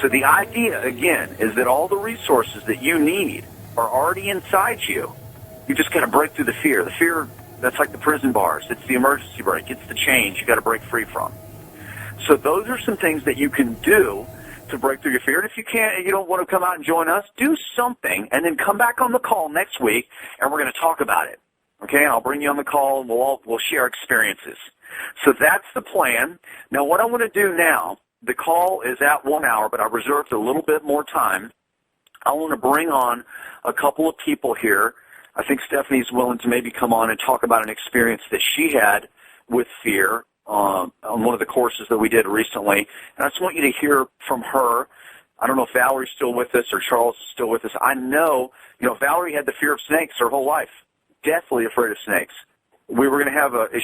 So the idea, again, is that all the resources that you need are already inside you. You just got to break through the fear. The fear, that's like the prison bars. It's the emergency brake. It's the chains you got to break free from. So those are some things that you can do to break through your fear. And if you can't, and you don't want to come out and join us, do something, and then come back on the call next week, and we're going to talk about it. Okay, and I'll bring you on the call, and we'll share experiences. So that's the plan. Now, what I want to do now, the call is at 1 hour, but I reserved a little bit more time. I want to bring on a couple of people here. I think Stephanie's willing to maybe come on and talk about an experience that she had with fear on one of the courses that we did recently. And I just want you to hear from her. I don't know if Valerie's still with us or Charles is still with us. I know, Valerie had the fear of snakes her whole life, deathly afraid of snakes. We were going to have is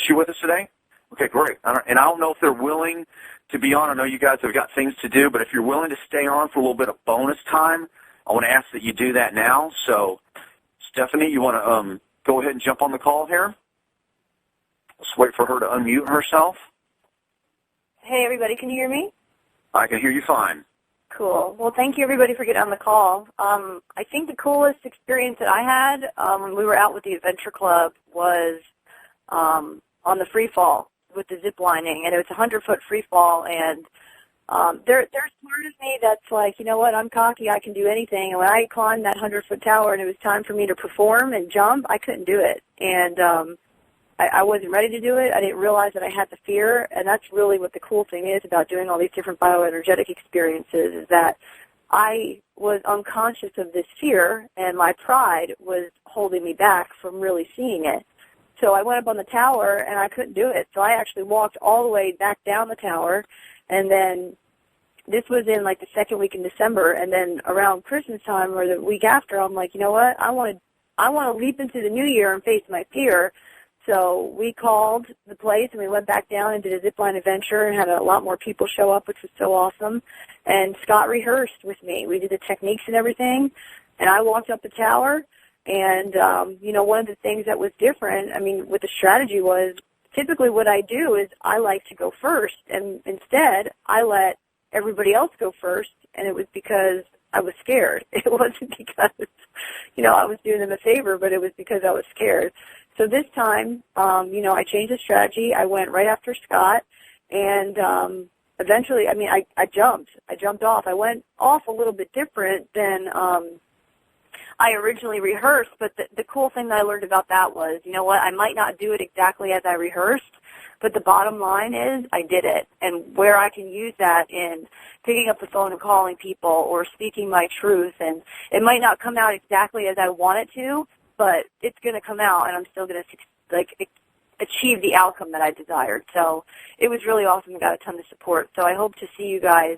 she with us today? Okay, great. And I don't know if they're willing to be on. I know you guys have got things to do, but if you're willing to stay on for a little bit of bonus time, I want to ask that you do that now. So, Stephanie, you want to go ahead and jump on the call here? Let's wait for her to unmute herself. Hey, everybody, can you hear me? I can hear you fine. Cool. Well, thank you, everybody, for getting on the call. I think the coolest experience that I had when we were out with the Adventure Club was on the free fall with the zip lining, and it was a 100-foot free fall, and there's part of me that's like, you know what, I'm cocky, I can do anything, and when I climbed that 100-foot tower and it was time for me to perform and jump, I couldn't do it, and I wasn't ready to do it. I didn't realize that I had the fear, and that's really what the cool thing is about doing all these different bioenergetic experiences, is that I was unconscious of this fear, and my pride was holding me back from really seeing it. So I went up on the tower, and I couldn't do it. So I actually walked all the way back down the tower, and then this was in like the second week in December, and then around Christmas time or the week after, I'm like, you know what, I want to leap into the new year and face my fear. So we called the place, and we went back down and did a zipline adventure and had a lot more people show up, which was so awesome. And Scott rehearsed with me. We did the techniques and everything, and I walked up the tower. And, one of the things that was different, with the strategy was typically what I do is I like to go first, and instead I let everybody else go first, and it was because I was scared. It wasn't because, I was doing them a favor, but it was because I was scared. So this time, I changed the strategy. I went right after Scott, and eventually, I jumped. I jumped off. I went off a little bit different than I originally rehearsed, but the cool thing that I learned about that was, you know what, I might not do it exactly as I rehearsed, but the bottom line is I did it. And where I can use that in picking up the phone and calling people or speaking my truth, and it might not come out exactly as I want it to, but it's going to come out, and I'm still going to achieve the outcome that I desired. So it was really awesome and got a ton of support. So I hope to see you guys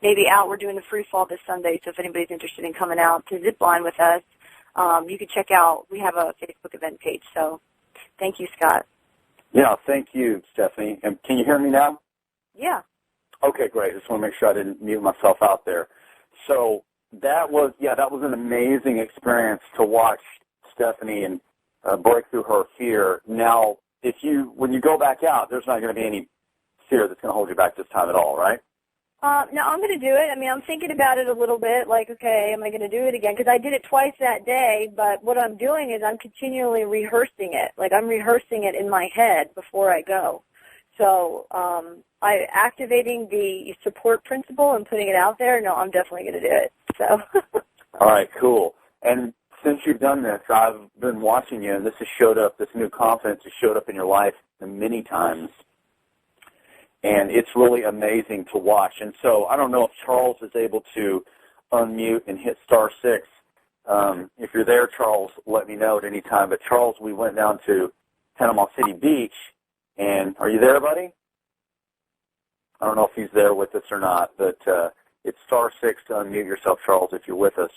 maybe out. We're doing the free fall this Sunday, so if anybody's interested in coming out to zipline with us, you can check out. We have a Facebook event page. So thank you, Scott. Yeah, thank you, Stephanie. And can you hear me now? Yeah. Okay, great. Just want to make sure I didn't mute myself out there. So that was an amazing experience to watch Stephanie and break through her fear. Now, when you go back out, there's not going to be any fear that's going to hold you back this time at all, right? No, I'm going to do it. I'm thinking about it a little bit, like, okay, am I going to do it again? Because I did it twice that day, but what I'm doing is I'm continually rehearsing it. Like, I'm rehearsing it in my head before I go. So I activating the support principle and putting it out there, no, I'm definitely going to do it. So. All right, cool. And since you've done this, I've been watching you, and this new confidence has showed up in your life many times. And it's really amazing to watch. And so I don't know if Charles is able to unmute and hit *6. If you're there, Charles, let me know at any time. But, Charles, we went down to Panama City Beach. And are you there, buddy? I don't know if he's there with us or not. But it's *6 to unmute yourself, Charles, if you're with us.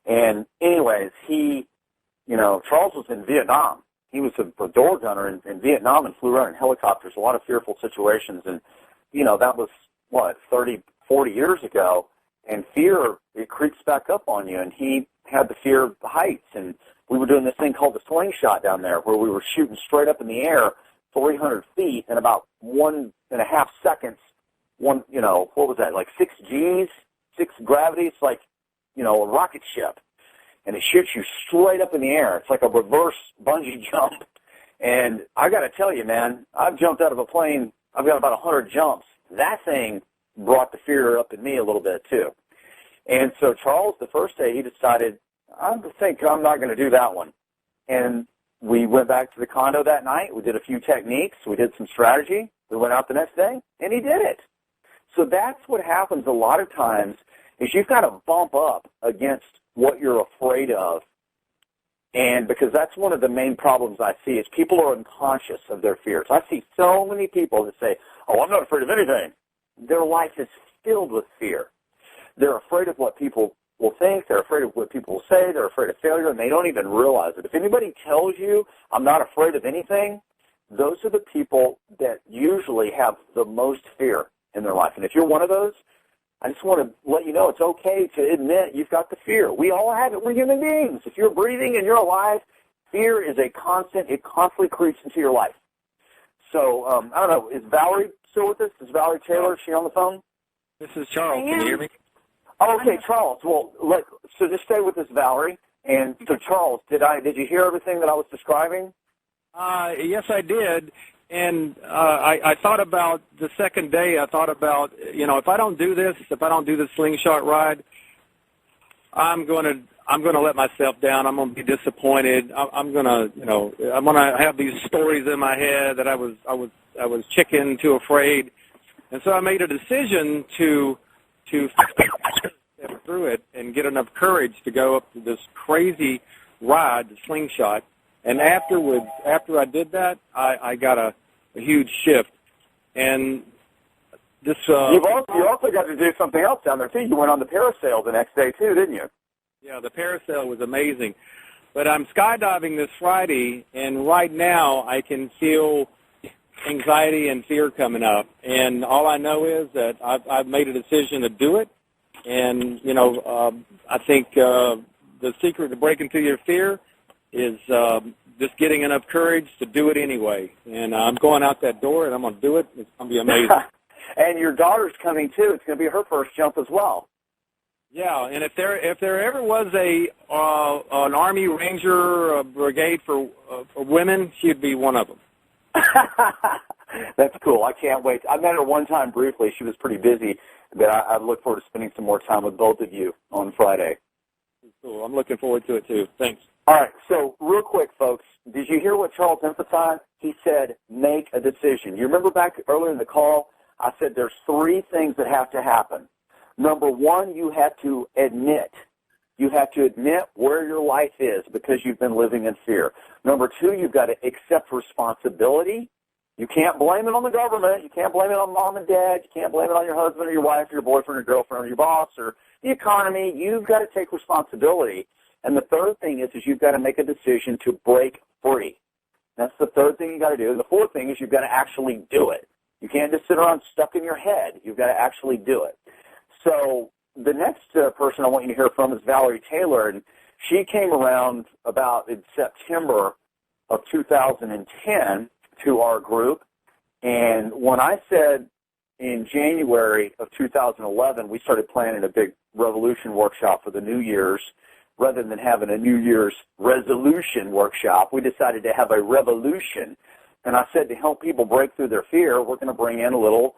And anyways, Charles was in Vietnam. He was a door gunner in Vietnam and flew around in helicopters, a lot of fearful situations. And, that was, 30, 40 years ago. And fear, it creeps back up on you. And he had the fear of the heights. And we were doing this thing called the slingshot down there where we were shooting straight up in the air 300 feet in about 1.5 seconds. what was that, like 6 Gs, 6 gravity? It's like, a rocket ship. And it shoots you straight up in the air. It's like a reverse bungee jump. And I got to tell you, man, I've jumped out of a plane. I've got about 100 jumps. That thing brought the fear up in me a little bit, too. And so Charles, the first day, he decided, I think I'm not going to do that one. And we went back to the condo that night. We did a few techniques. We did some strategy. We went out the next day, and he did it. So that's what happens a lot of times is you've got to bump up against what you're afraid of. And because that's one of the main problems I see is people are unconscious of their fears. I see so many people that say, oh, I'm not afraid of anything. Their life is filled with fear. They're afraid of what people will think. They're afraid of what people will say. They're afraid of failure, and they don't even realize it. If anybody tells you, I'm not afraid of anything, those are the people that usually have the most fear in their life. And if you're one of those, I just want to let you know it's okay to admit you've got the fear. We all have it. We're human beings. If you're breathing and you're alive, fear is a constant. It constantly creeps into your life. So, I don't know, is Valerie still with us? Is Valerie Taylor, is she on the phone? This is Charles. Can you hear me? Oh, okay, Charles. Well, so just stay with us, Valerie. And so, Charles, did you hear everything that I was describing? Yes, I did. And I thought about the second day. I thought about, if I don't do this, slingshot ride, I'm going to let myself down. I'm going to be disappointed. I'm going to have these stories in my head that I was chicken, too afraid. And so I made a decision to step through it and get enough courage to go up to this crazy ride, the slingshot. And afterwards, after I did that, I got a huge shift. And this you also got to do something else down there too. You went on the parasail the next day too, didn't you? Yeah, the parasail was amazing. But I'm skydiving this Friday, and right now I can feel anxiety and fear coming up. And all I know is that I've made a decision to do it. And I think the secret to breaking through your fear is just getting enough courage to do it anyway. And I'm going out that door, and I'm going to do it. It's going to be amazing. And your daughter's coming, too. It's going to be her first jump as well. Yeah, and if there ever was an Army Ranger brigade for women, she'd be one of them. That's cool. I can't wait. I met her one time briefly. She was pretty busy, but I look forward to spending some more time with both of you on Friday. Cool. I'm looking forward to it, too. Thanks. All right, so real quick, folks, did you hear what Charles emphasized? He said, make a decision. You remember back earlier in the call, I said there's 3 things that have to happen. Number 1, you have to admit. You have to admit where your life is because you've been living in fear. Number 2, you've got to accept responsibility. You can't blame it on the government. You can't blame it on mom and dad. You can't blame it on your husband or your wife or your boyfriend or girlfriend or your boss or the economy. You've got to take responsibility. And the third thing is you've got to make a decision to break free. That's the third thing you got to do. And the fourth thing is you've got to actually do it. You can't just sit around stuck in your head. You've got to actually do it. So the next person I want you to hear from is Valerie Taylor, and she came around about in September of 2010 to our group. And when I said in January of 2011, we started planning a big revolution workshop for the New Year's. Rather than having a New Year's resolution workshop, we decided to have a revolution. And I said to help people break through their fear, we're going to bring in a little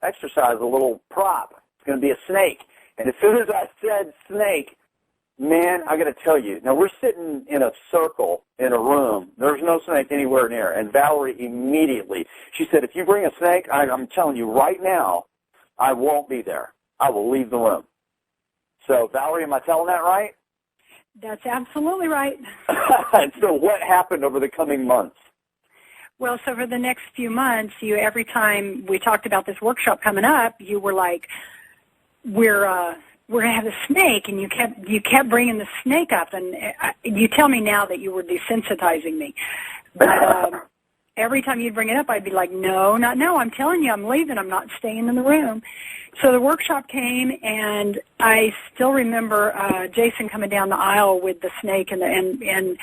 exercise, a little prop. It's going to be a snake. And as soon as I said snake, man, I got to tell you, now we're sitting in a circle in a room. There's no snake anywhere near. And Valerie immediately, she said, if you bring a snake, I'm telling you right now, I won't be there. I will leave the room. So, Valerie, am I telling that right? That's absolutely right. And so what happened over the coming months? Well, so for the next few months, every time we talked about this workshop coming up, you were like, we're going to have a snake, and you kept bringing the snake up, and you tell me now that you were desensitizing me. But every time you'd bring it up, I'd be like, no, not now. I'm telling you, I'm leaving. I'm not staying in the room. So the workshop came, and I still remember Jason coming down the aisle with the snake, and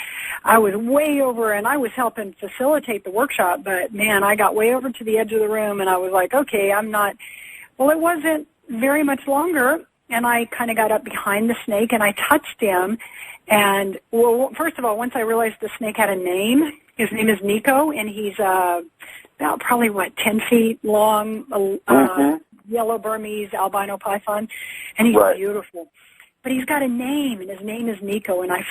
I was way over, and I was helping facilitate the workshop, but, man, I got way over to the edge of the room, and I was like, okay, I'm not – well, it wasn't very much longer, and I kind of got up behind the snake, and I touched him, and, well, first of all, once I realized the snake had a name, his name is Nico, and he's about probably, 10 feet long, yellow Burmese albino python, and he's beautiful. But he's got a name, and his name is Nico, and I